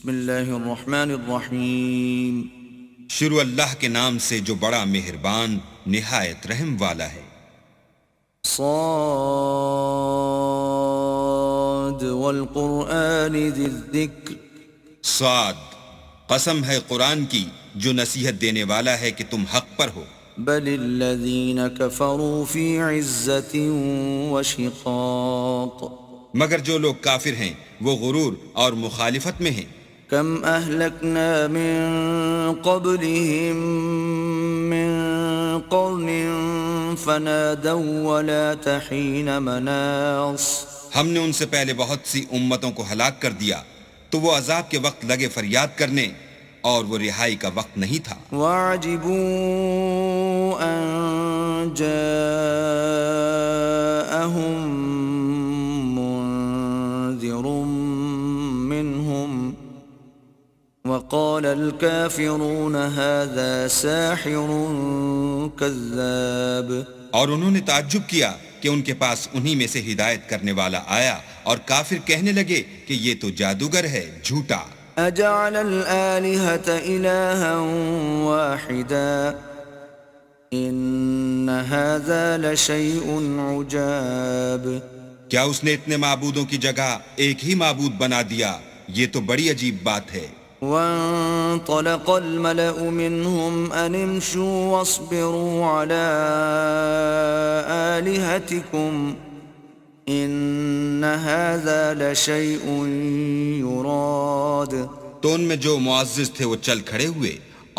بسم اللہ الرحمن الرحیم. شروع اللہ کے نام سے جو بڑا مہربان نہایت رحم والا ہے. صاد والقرآن ذی الذکر. صاد، قسم ہے قرآن کی جو نصیحت دینے والا ہے کہ تم حق پر ہو. بل الذین کفروا فی عزت وشقاق. مگر جو لوگ کافر ہیں وہ غرور اور مخالفت میں ہیں. کم اہلکنا من قبلہم من قرن فنادوا ولا تحین مناص. ہم نے ان سے پہلے بہت سی امتوں کو ہلاک کر دیا تو وہ عذاب کے وقت لگے فریاد کرنے اور وہ رہائی کا وقت نہیں تھا. وَعَجِبُوا أَن جَاءَهُم مُّنذِرٌ مِّنْهُمْ وَقَالَ الْكَافِرُونَ هَذَا سَاحِرٌ كَذَّابٌ. اور انہوں نے تعجب کیا کہ ان کے پاس انہی میں سے ہدایت کرنے والا آیا اور کافر کہنے لگے کہ یہ تو جادوگر ہے، جھوٹا. أَجَعَلَ الْآلِهَةَ إِلَٰهًا وَاحِدًا إِنَّ هَٰذَا لَشَيْءٌ عُجَابٌ. کیا اس نے اتنے معبودوں کی جگہ ایک ہی معبود بنا دیا؟ یہ تو بڑی عجیب بات ہے. وَانطَلَقَ الْمَلَأُ مِنْهُمْ أَنِ امْشُوا وَاصْبِرُوا عَلَىٰ آلِهَتِكُمْ إِنَّ هَٰذَا لَشَيْءٌ يُرَادُ. تو ان میں جو معزز تھے وہ چل کھڑے ہوئے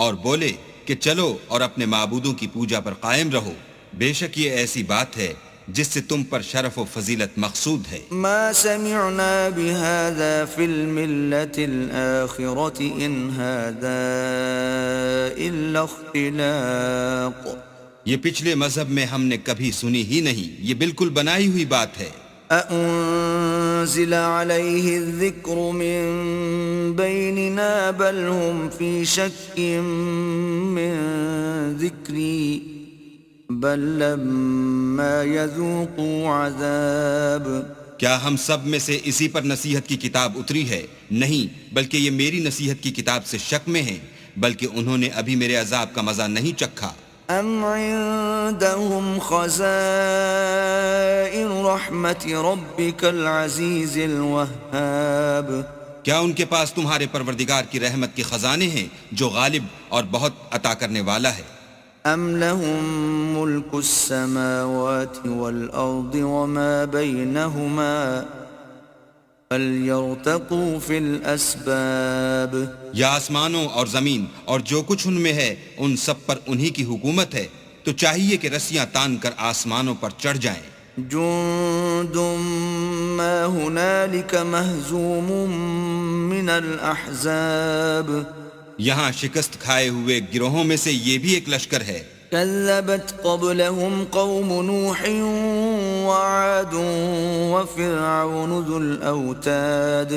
اور بولے کہ چلو اور اپنے معبودوں کی پوجا پر قائم رہو، بے شک یہ ایسی بات ہے جس سے تم پر شرف و فضیلت مقصود ہے. ما سمعنا بهذا في الملة الآخرة إن هذا إلا اختلاق. یہ پچھلے مذہب میں ہم نے کبھی سنی ہی نہیں، یہ بالکل بنائی ہوئی بات ہے. أأنزل عليه الذكر من بيننا بل هم في شك من ذكري بل لما يذوقوا عذاب. کیا ہم سب میں سے اسی پر نصیحت کی کتاب اتری ہے؟ نہیں، بلکہ یہ میری نصیحت کی کتاب سے شک میں ہیں، بلکہ انہوں نے ابھی میرے عذاب کا مزہ نہیں چکھا. ام عندهم خزائن رحمت ربك العزیز الوهاب. کیا ان کے پاس تمہارے پروردگار کی رحمت کے خزانے ہیں جو غالب اور بہت عطا کرنے والا ہے؟ ام لهم ملک السماوات والارض وما بینهما فلیرتقوا فی الاسباب. یا آسمانوں اور زمین اور جو کچھ ان میں ہے ان سب پر انہی کی حکومت ہے، تو چاہیے کہ رسیاں تان کر آسمانوں پر چڑھ جائیں. جند ما هنالك مهزوم من الاحزاب. یہاں شکست کھائے ہوئے گروہوں میں سے یہ بھی ایک لشکر ہے. كذبت قبلهم قوم نوح وعاد وفرعون ذو الأوتاد.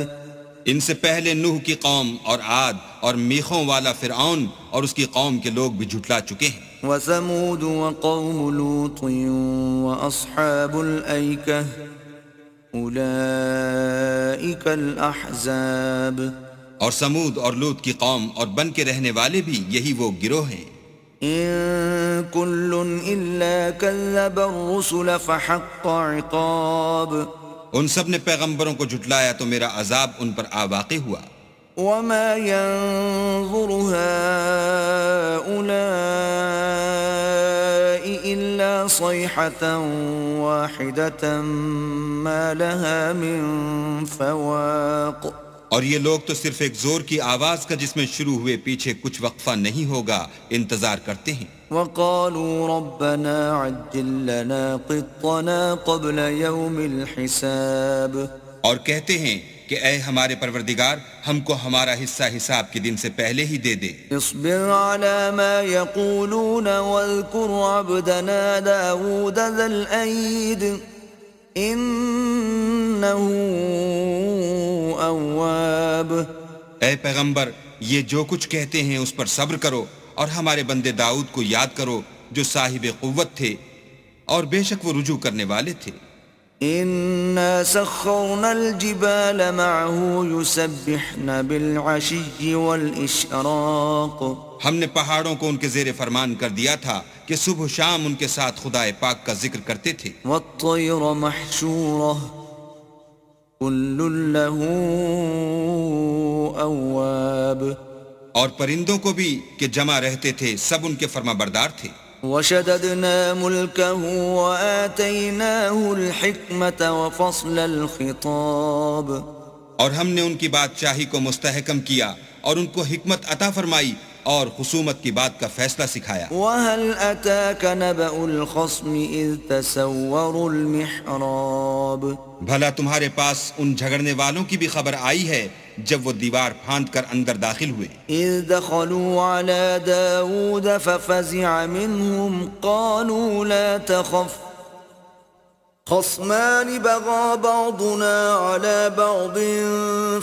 ان سے پہلے نوح کی قوم اور عاد اور میخوں والا فرعون اور اس کی قوم کے لوگ بھی جھٹلا چکے ہیں. وثمود وقوم لوط وأصحاب الأيكة أولئك الأحزاب. اور سمود اور لوط کی قوم اور بن کے رہنے والے بھی یہی وہ گروہ ہیں. إن كل إلا كذب الرسل فحق عقاب. ان سب نے پیغمبروں کو جھٹلایا تو میرا عذاب ان پر آ واقع ہوا. وما ينظر هؤلاء إلا صيحة واحدة ما لها من فواق. اور یہ لوگ تو صرف ایک زور کی آواز کا جس میں شروع ہوئے پیچھے کچھ وقفہ نہیں ہوگا انتظار کرتے ہیں. وقالوا ربنا عجل لنا قطنا قبل يوم الحساب. اور کہتے ہیں کہ اے ہمارے پروردگار ہم کو ہمارا حصہ حساب کے دن سے پہلے ہی دے دے. اصبر على ما يقولون واذكر عبدنا داود ذا الأيد انه اواب. اے پیغمبر یہ جو کچھ کہتے ہیں اس پر صبر کرو اور ہمارے بندے داؤد کو یاد کرو جو صاحب قوت تھے اور بے شک وہ رجوع کرنے والے تھے. إنا سخرنا الجبال معه يسبحن بالعشي والإشراق ہم نے پہاڑوں کو ان کے زیر فرمان کر دیا تھا کہ صبح و شام ان کے ساتھ خدائے پاک کا ذکر کرتے تھے. والطير محشورة كل له أواب اور پرندوں کو بھی کہ جمع رہتے تھے، سب ان کے فرما بردار تھے. وشددنا ملكه وآتيناه الحكمة وفصل الخطاب اور ہم نے ان کی بادشاہی کو مستحکم کیا اور ان کو حکمت عطا فرمائی اور خصومت کی بات کا فیصلہ سکھایا. وهل أتاك نبأ الخصم إذ تسوروا المحراب بھلا تمہارے پاس ان جھگڑنے والوں کی بھی خبر آئی ہے جب وہ دیوار پھاند کر اندر داخل ہوئے. إذ دخلوا على داود ففزع منهم قالوا لا تخف خصمان بغى بعضنا على بعض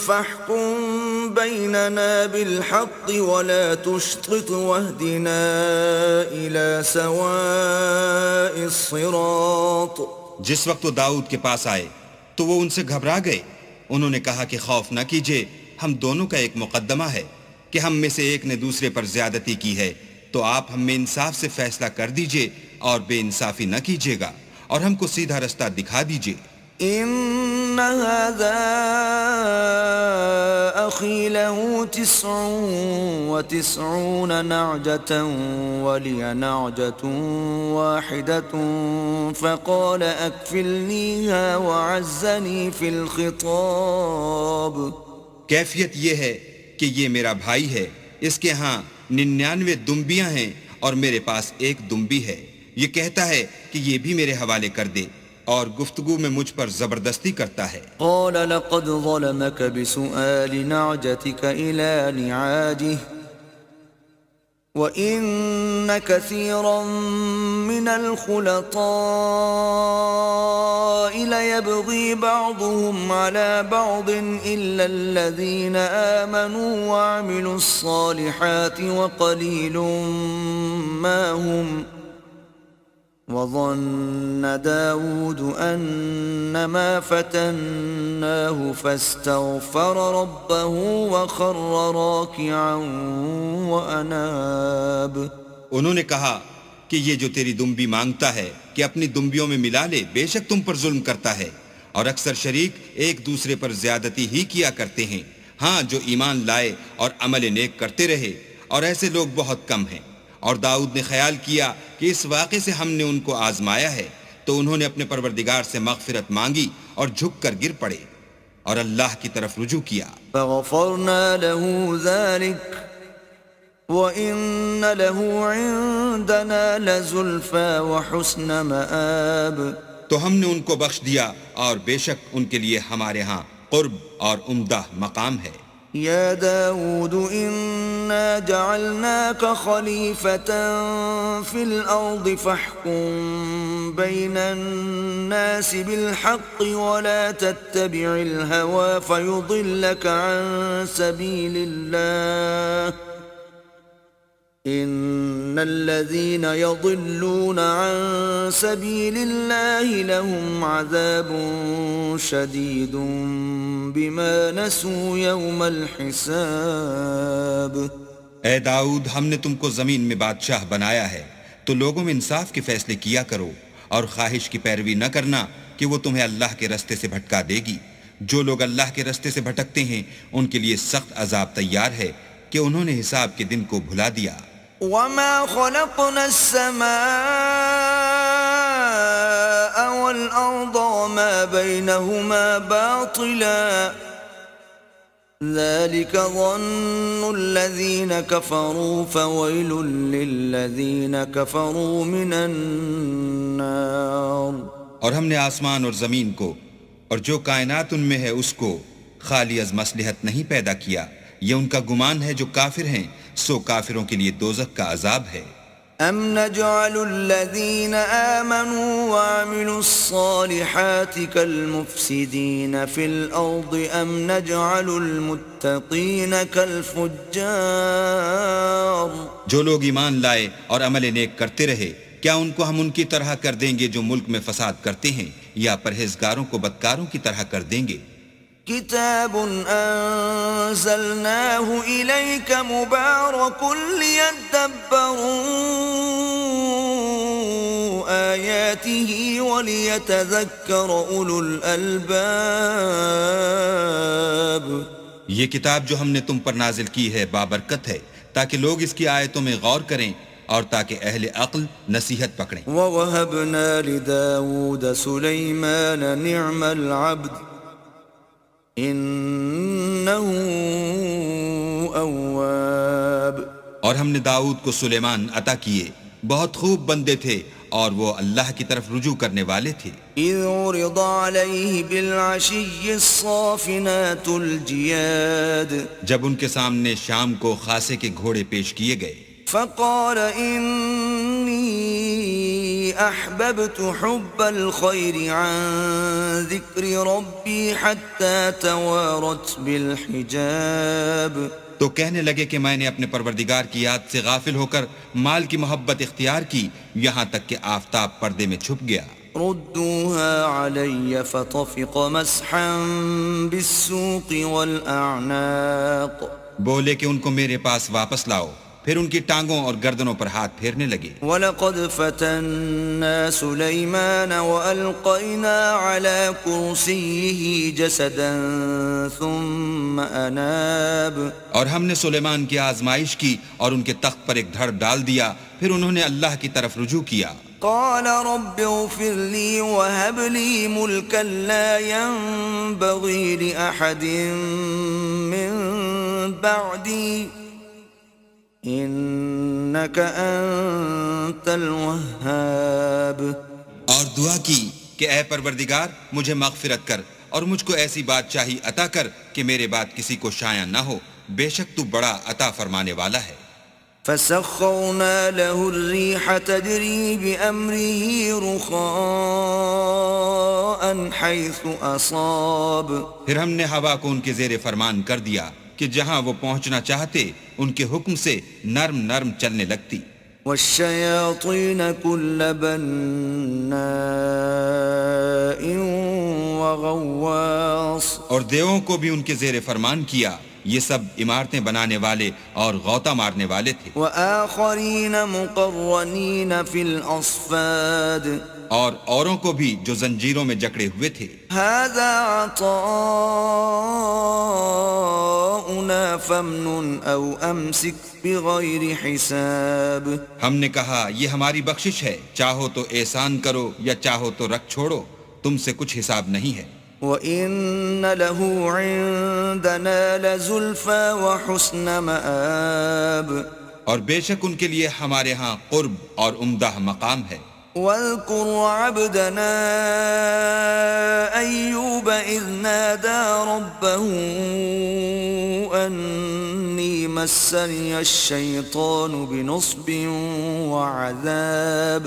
فاحكم بيننا بالحق ولا تشطط واهدنا إلى سواء الصراط. جس وقت وہ داؤد کے پاس آئے تو وہ ان سے گھبرا گئے. انہوں نے کہا کہ خوف نہ کیجیے، ہم دونوں کا ایک مقدمہ ہے کہ ہم میں سے ایک نے دوسرے پر زیادتی کی ہے، تو آپ ہم میں انصاف سے فیصلہ کر دیجئے اور بے انصافی نہ کیجیے گا اور ہم کو سیدھا رستہ دکھا دیجئے. إن هذا أخي له 99 نعجة ولي نعجة واحدة فقال أكفلنيها وعزني في الخطاب. کیفیت یہ ہے کہ یہ میرا بھائی ہے، اس کے ہاں 99 دمبیاں ہیں اور میرے پاس ایک دمبی ہے. یہ کہتا ہے کہ یہ بھی میرے حوالے کر دے اور گفتگو میں مجھ پر زبردستی کرتا ہے. قال لقد ظلمك بسؤال نعجتك إلى نعاجه وإن كثيرا من الخلطاء ليبغي بعضهم على بعض إلا الذين آمنوا وعملوا الصالحات وقليل ما هم. وظن داود أنما فتناه فاستغفر ربه وخر راكعا وأناب. انہوں نے کہا کہ یہ جو تیری دمبی مانگتا ہے کہ اپنی دمبیوں میں ملا لے، بے شک تم پر ظلم کرتا ہے اور اکثر شریک ایک دوسرے پر زیادتی ہی کیا کرتے ہیں. ہاں جو ایمان لائے اور عمل نیک کرتے رہے، اور ایسے لوگ بہت کم ہیں. اور داؤد نے خیال کیا کہ اس واقعے سے ہم نے ان کو آزمایا ہے، تو انہوں نے اپنے پروردگار سے مغفرت مانگی اور جھک کر گر پڑے اور اللہ کی طرف رجوع کیا. فغفرنا له ذلك وإن له عندنا لزلفى وحسن مآب. تو ہم نے ان کو بخش دیا اور بے شک ان کے لیے ہمارے ہاں قرب اور عمدہ مقام ہے. يا داود إنا جعلناك خليفة في الأرض فاحكم بين الناس بالحق ولا تتبع الهوى فيضلك عن سبيل الله إن الذين يضلون عن سبيل الله لهم عذاب شديد بما نسوا يوم الحساب. اے داؤد، ہم نے تم کو زمین میں بادشاہ بنایا ہے، تو لوگوں میں انصاف کے فیصلے کیا کرو اور خواہش کی پیروی نہ کرنا کہ وہ تمہیں اللہ کے رستے سے بھٹکا دے گی. جو لوگ اللہ کے رستے سے بھٹکتے ہیں ان کے لیے سخت عذاب تیار ہے کہ انہوں نے حساب کے دن کو بھلا دیا. وما خلقنا السماء والأرض وما بينهما باطلا ذلك ظن الذين كفروا فويل للذين كفروا من النار. اور ہم نے آسمان اور زمین کو اور جو کائنات ان میں ہے اس کو خالی از مصلحت نہیں پیدا کیا. یہ ان کا گمان ہے جو کافر ہیں، سو کافروں کے لیے دوزخ کا عذاب ہے. ام نجعل الذين آمنوا وعملوا الصالحات كالمفسدين في الأرض ام نجعل المتقين كالفجار. جو لوگ ایمان لائے اور عمل نیک کرتے رہے کیا ان کو ہم ان کی طرح کر دیں گے جو ملک میں فساد کرتے ہیں، یا پرہیزگاروں کو بدکاروں کی طرح کر دیں گے؟ كتاب أنزلناه إليك مبارك ليدبروا آياته وليتذكر أولو الألباب. یہ کتاب جو ہم نے تم پر نازل کی ہے بابرکت ہے، تاکہ لوگ اس کی آیتوں میں غور کریں اور تاکہ اہل عقل نصیحت پکڑیں. ووهبنا لداود سليمان نعم العبد إنه أواب. اور ہم نے داؤد کو سلیمان عطا کیے، بہت خوب بندے تھے اور وہ اللہ کی طرف رجوع کرنے والے تھے. إذ عرض عليه بالعشي الصافنات الجياد جب ان کے سامنے شام کو خاصے کے گھوڑے پیش کیے گئے، فقال إني أحببت حب الخير عن ذكر ربي حتى توارت بالحجاب. تو کہنے لگے کہ میں نے اپنے پروردگار کی یاد سے غافل ہو کر مال کی محبت اختیار کی، یہاں تک کہ آفتاب پردے میں چھپ گیا. ردوها علي فطفق مسحا بالسوق والأعناق. بولے کہ ان کو میرے پاس واپس لاؤ، پھر ان کی ٹانگوں اور گردنوں پر ہاتھ پھیرنے لگے. وَلَقَدْ فَتَنَّا سُلَيْمَانَ وَأَلْقَيْنَا عَلَى كُرْسِيِّهِ جَسَدًا ثُمَّ أَنَابَ. اور ہم نے سلیمان کی آزمائش کی اور ان کے تخت پر ایک دھڑ ڈال دیا، پھر انہوں نے اللہ کی طرف رجوع کیا. قال رب اغفر لي وهب لي ملكا لا ينبغي لأحد من بعدي إنك أنت الوهاب. اور دعا کی کہ اے پروردگار مجھے مغفرت کر اور مجھ کو ایسی بادشاہی عطا کر کہ میرے بعد کسی کو شایع نہ ہو، بے شک تو بڑا عطا فرمانے والا ہے. فسخرنا له الريح تجري بأمره رخاء حيث أصاب. پھر ہم نے ہوا کو ان کے زیر فرمان کر دیا کہ جہاں وہ پہنچنا چاہتے ان کے حکم سے نرم نرم چلنے لگتی. والشياطين كل بناء وغواص. اور دیووں کو بھی ان کے زیر فرمان کیا، یہ سب عمارتیں بنانے والے اور غوطہ مارنے والے تھے. وآخرين مقرنين في الأصفاد. اور اوروں کو بھی جو زنجیروں میں جکڑے ہوئے تھے. هذا عطاؤنا فامنن أو أمسك بغير حساب. ہم نے کہا یہ ہماری بخشش ہے، چاہو تو احسان کرو یا چاہو تو رکھ چھوڑو، تم سے کچھ حساب نہیں ہے. وَإِنَّ لَهُ عِندَنَا لَزُلْفَى وَحُسْنَ مَآبٍ. اور بے شک ان کے لیے ہمارے ہاں قرب اور عمدہ مقام ہے. وَاذْكُرْ عَبْدَنَا أَيُّوبَ إِذْ نَادَى رَبَّهُ أَنِّي مَسَّنِيَ الشَّيْطَانُ بِنُصْبٍ وَعَذَابٍ.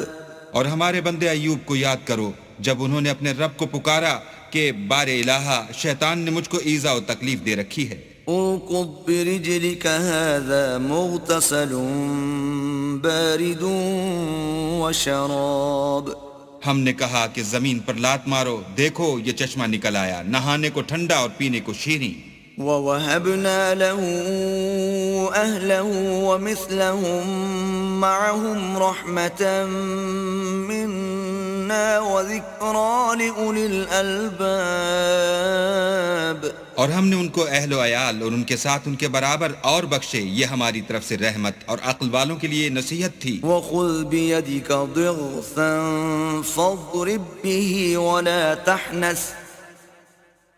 اور ہمارے بندے ایوب کو یاد کرو جب انہوں نے اپنے رب کو پکارا کہ بار الہا شیطان نے مجھ کو ایذا و تکلیف دے رکھی ہے. اركض برجلك هذا مغتسل بارد وشراب. ہم نے کہا کہ زمین پر لات مارو، دیکھو یہ چشمہ نکل آیا، نہانے کو ٹھنڈا اور پینے کو شیریں. وَوَهَبْنَا لَهُ أَهْلَهُ وَمِثْلَهُمْ مَعَهُمْ رَحْمَةً مِنَّا وَذِكْرَى لِأُولِي الْأَلْبَابِ. اور ہم نے ان کو اہل و عیال اور ان کے ساتھ ان کے برابر اور بخشے، یہ ہماری طرف سے رحمت اور عقل والوں کے لیے نصیحت تھی. وَخُذْ بِيَدِكَ ضِغْثًا فَاضْرِبْ بِهِ وَلَا تَحْنَثْ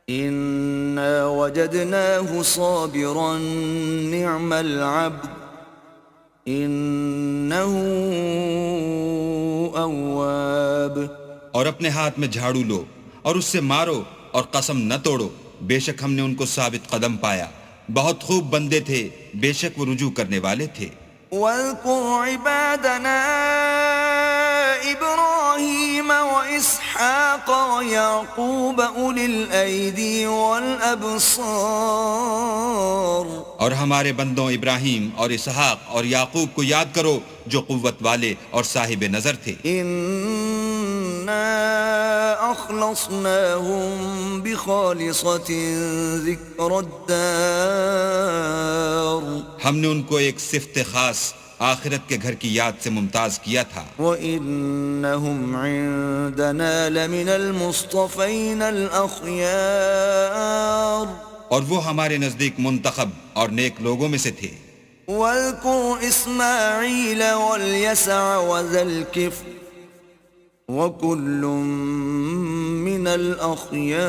إِنَّا وَجَدْنَاهُ صَابِرًا نِعْمَ الْعَبْدُ إِنَّهُ أَوَّابٌ. اور اپنے ہاتھ میں جھاڑو لو اور اس سے مارو اور قسم نہ توڑو، بے شک ہم نے ان کو ثابت قدم پایا، بہت خوب بندے تھے، بے شک وہ رجوع کرنے والے تھے. واذكر عبادنا إبراهيم وإسحاق ويعقوب أولي الأيدي والأبصار اور ہمارے بندوں ابراہیم اور اسحاق اور یعقوب کو یاد کرو جو قوت والے اور صاحب نظر تھے. إنا أخلصناهم بخالصة ذكر الدار ہم نے ان کو ایک صفت خاص آخرت کے گھر کی یاد سے ممتاز کیا تھا. وَإِنَّهُمْ عِندَنَا لَمِنَ الْمُصْطَفَيْنَ الْأَخْيَارِ اور وہ ہمارے نزدیک منتخب اور نیک لوگوں میں سے تھے. وَاذْكُرْ إِسْمَاعِيلَ وَالْيَسَعَ وَذَا الْكِفْلِ وَكُلٌّ مِّنَ الْأَخْيَارِ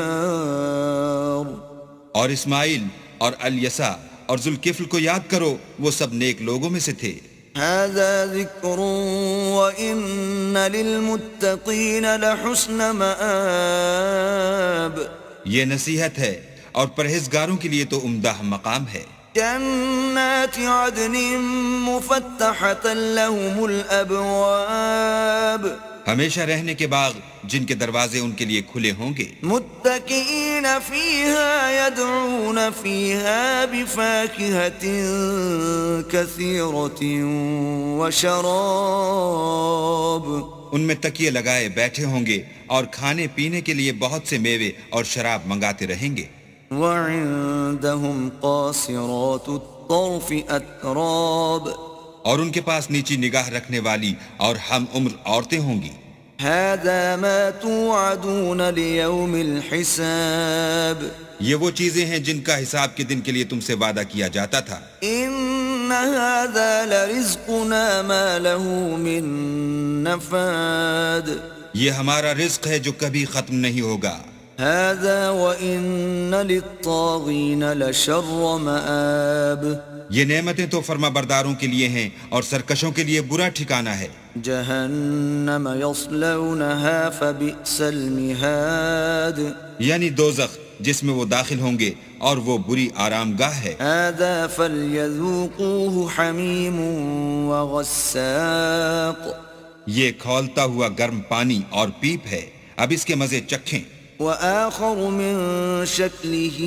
اور اسماعیل اور الیسع اور ذوالکفل کو یاد کرو، وہ سب نیک لوگوں میں سے تھے. هذا ذكر وإن للمتقين لحسن مآب یہ نصیحت ہے اور پرہیزگاروں کے لیے تو عمدہ مقام ہے. جنات عدن مفتحة لهم الأبواب ہمیشہ رہنے کے باغ جن کے دروازے ان کے لیے کھلے ہوں گے. متكئين فيها يدعون فيها بفاكهة كثيرة وشراب ان میں تکیے لگائے بیٹھے ہوں گے اور کھانے پینے کے لیے بہت سے میوے اور شراب منگاتے رہیں گے. وعندهم قاصرات الطرف أتراب اور ان کے پاس نیچی نگاہ رکھنے والی اور ہم عمر عورتیں ہوں گی. هذا ما توعدون ليوم الحساب یہ وہ چیزیں ہیں جن کا حساب کے دن کے لیے تم سے وعدہ کیا جاتا تھا. إن هذا لرزقنا ما له من نفاد یہ ہمارا رزق ہے جو کبھی ختم نہیں ہوگا. هذا وإن للطاغين لشر مآب یہ نعمتیں تو فرما برداروں کے لیے ہیں اور سرکشوں کے لیے برا ٹھکانہ ہے. جہنم یصلونها فبئس المہاد یعنی دوزخ جس میں وہ داخل ہوں گے اور وہ بری آرام گاہ ہے. هذا فليذوقوه حمیم وغساق یہ کھولتا ہوا گرم پانی اور پیپ ہے، اب اس کے مزے چکھیں. وآخر من شکلہ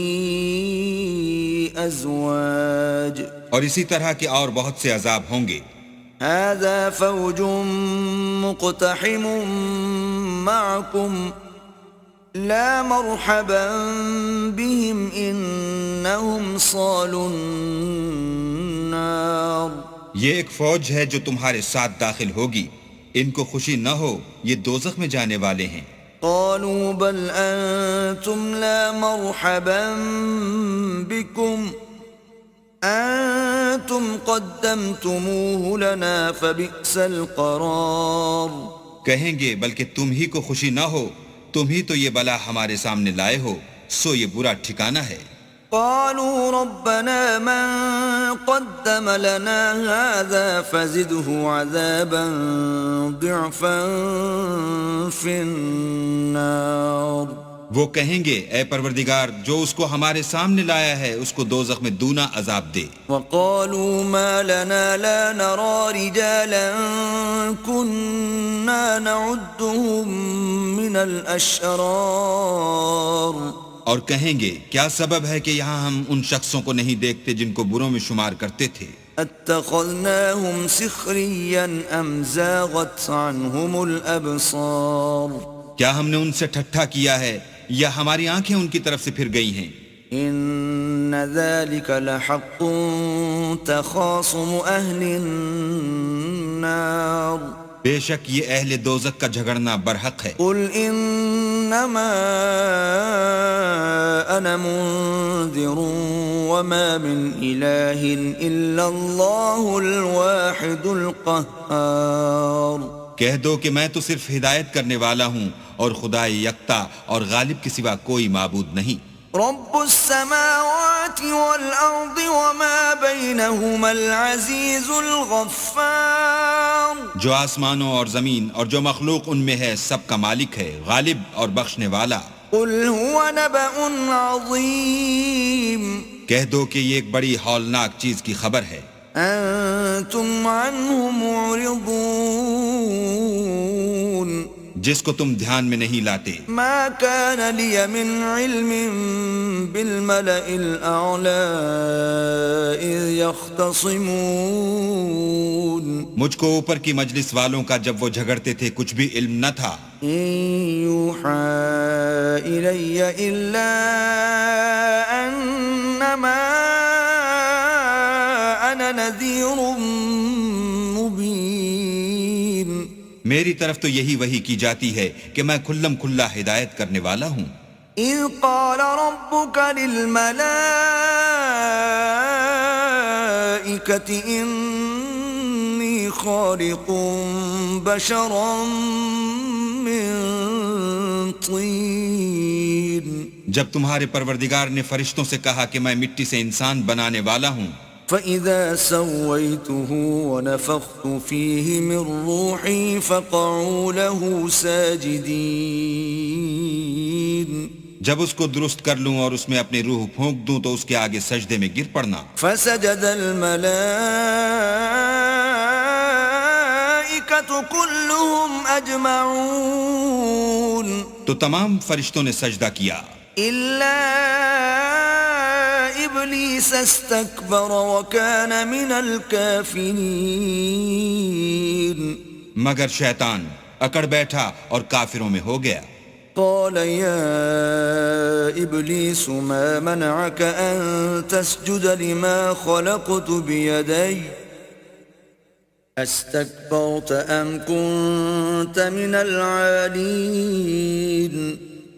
ازواج اور اسی طرح کے اور بہت سے عذاب ہوں گے. هذا فوج مقتحم معكم لا مرحبا بهم انهم صالوا النار یہ ایک فوج ہے جو تمہارے ساتھ داخل ہوگی، ان کو خوشی نہ ہو، یہ دوزخ میں جانے والے ہیں. قالوا بل انتم لا مرحبا بكم انتم قدمتموه لنا فبئس القرار کہیں گے بلکہ تم ہی کو خوشی نہ ہو، تم ہی تو یہ بلا ہمارے سامنے لائے ہو، سو یہ برا ٹھکانہ ہے. قالوا ربنا من قدم لنا هذا فزده عذابا ضعفا في النار وہ کہیں گے اے پروردگار جو اس کو ہمارے سامنے لایا ہے اس کو دوزخ میں دونا عذاب دے. وقالوا ما لنا لا نرى رجالا كنا نعدهم من الاشرار اور کہیں گے کیا سبب ہے کہ یہاں ہم ان شخصوں کو نہیں دیکھتے جن کو بروں میں شمار کرتے تھے. اتخذناهم سخريا ام زاغت عنهم الابصار کیا ہم نے ان سے ٹھٹھا کیا ہے یا ہماری آنکھیں ان کی طرف سے پھر گئی ہیں. ان ذلك لحق تخاصم اهل النار بے شک یہ اہل دوزخ کا جھگڑنا برحق ہے. قل انما انا منذر وما من اله الا الله الواحد القهار کہہ دو کہ میں تو صرف ہدایت کرنے والا ہوں اور خدا یکتا اور غالب کے سوا کوئی معبود نہیں. رب السماوات والارض وما بينهما العزيز الغفار جو آسمانوں اور زمین اور جو مخلوق ان میں ہے سب کا مالک ہے، غالب اور بخشنے والا. قل هو نبأ عظيم کہہ دو کہ یہ ایک بڑی ہولناک چیز کی خبر ہے. أنتم عنه معرضون جس کو تم دھیان میں نہیں لاتے. ما كان لي من علم بالملأ الأعلى إذ يختصمون مجھ کو اوپر کی مجلس والوں کا جب وہ جھگڑتے تھے کچھ بھی علم نہ تھا. إن يوحى إلي إلا أنما أنا نذير مبين. میری طرف تو یہی وحی کی جاتی ہے کہ میں کھلم کھلا ہدایت کرنے والا ہوں. إذ قال ربك للملائكة إني خالق بشرا من طين. جب تمہارے پروردگار نے فرشتوں سے کہا کہ میں مٹی سے انسان بنانے والا ہوں، فَإِذَا سَوَّيْتُهُ وَنَفَخْتُ فِيهِ مِنْ رُوحِي فَقَعُوا لَهُ سَاجِدِينَ. جب اس کو درست کر لوں اور اس میں اپنی روح پھونک دوں تو اس کے آگے سجدے میں گر پڑنا. فَسَجَدَ الْمَلَائِكَةُ كُلُّهُمْ أَجْمَعُونَ. تو تمام فرشتوں نے سجدہ کیا إِلَّا إِبْلِيسَ اسْتَكْبَرَ وَكَانَ مِنَ الْكَافِرِينَ. مگر شیطان اکڑ بیٹھا اور کافروں میں ہو گیا. قال يا إبليس ما منعك أن تسجد لما خلقت بيدي أستكبرت أم كنت من العالين.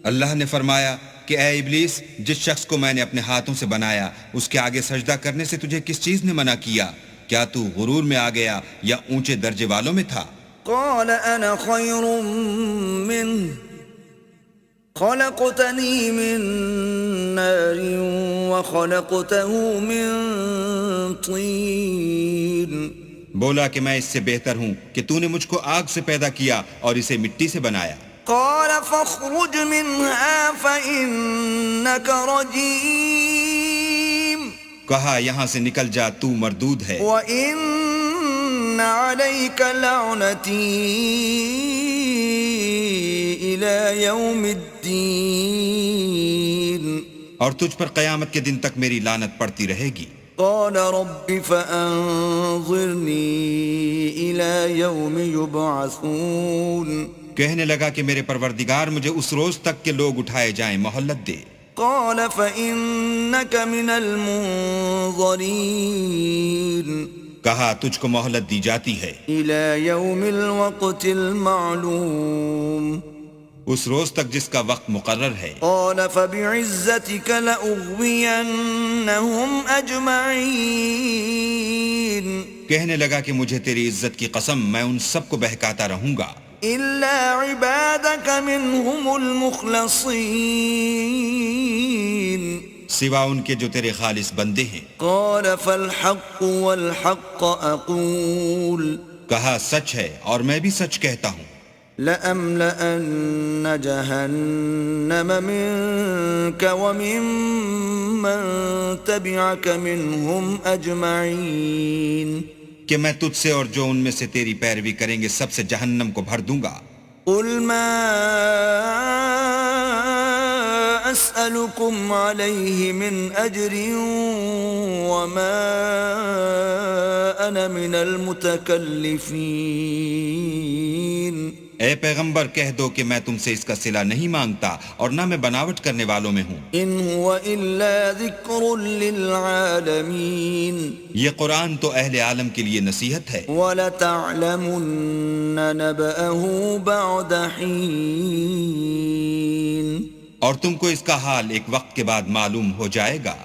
اللہ نے فرمایا کہ اے ابلیس، جس شخص کو میں نے اپنے ہاتھوں سے بنایا اس کے آگے سجدہ کرنے سے تجھے کس چیز نے منع کیا؟ کیا تو غرور میں آ گیا یا اونچے درجے والوں میں تھا؟ قال أنا خير منه خلقتني من نار وخلقته من طين. بولا کہ میں اس سے بہتر ہوں کہ تو نے مجھ کو آگ سے پیدا کیا اور اسے مٹی سے بنایا. قال فاخرج منها فإنك رجيم. کہا یہاں سے نکل جا، تو مردود ہے. وإن عليك لعنتي إلى يوم الدين. اور تجھ پر قیامت کے دن تک میری لعنت پڑتی رہے گی. قال رب فأنظرني إلى يوم يبعثون. کہنے لگا کہ میرے پروردگار مجھے اس روز تک کے لوگ اٹھائے جائیں مہلت دے. قال فإنك من المنظرين. کہا تجھ کو مہلت دی جاتی ہے إلى يوم الوقت المعلوم. اس روز تک جس کا وقت مقرر ہے. قال فبعزتك لأغوينهم أجمعين. کہنے لگا کہ مجھے تیری عزت کی قسم میں ان سب کو بہکاتا رہوں گا إلا عبادك منهم المخلصين. سوا ان کے جو تیرے خالص بندے ہیں. قال فالحق والحق أقول کہا سچ ہے اور میں بھی سچ کہتا ہوں. لأملأن جهنم منك وممن تبعك منهم أجمعين. کہ میں تجھ سے اور جو ان میں سے تیری پیروی کریں گے سب سے جہنم کو بھر دوں گا. قل ما أسألكم عليه من أجر وما أنا من المتكلفين. اے پیغمبر کہہ دو کہ میں تم سے اس کا صلہ نہیں مانگتا اور نہ میں بناوٹ کرنے والوں میں ہوں. إن هو إلا ذكر للعالمين. یہ قرآن تو اہل عالم کے لیے نصیحت ہے. وَلَتَعْلَمُنَّ نَبَأَهُ بَعْدَ حِينٍ. اور تم کو اس کا حال ایک وقت کے بعد معلوم ہو جائے گا.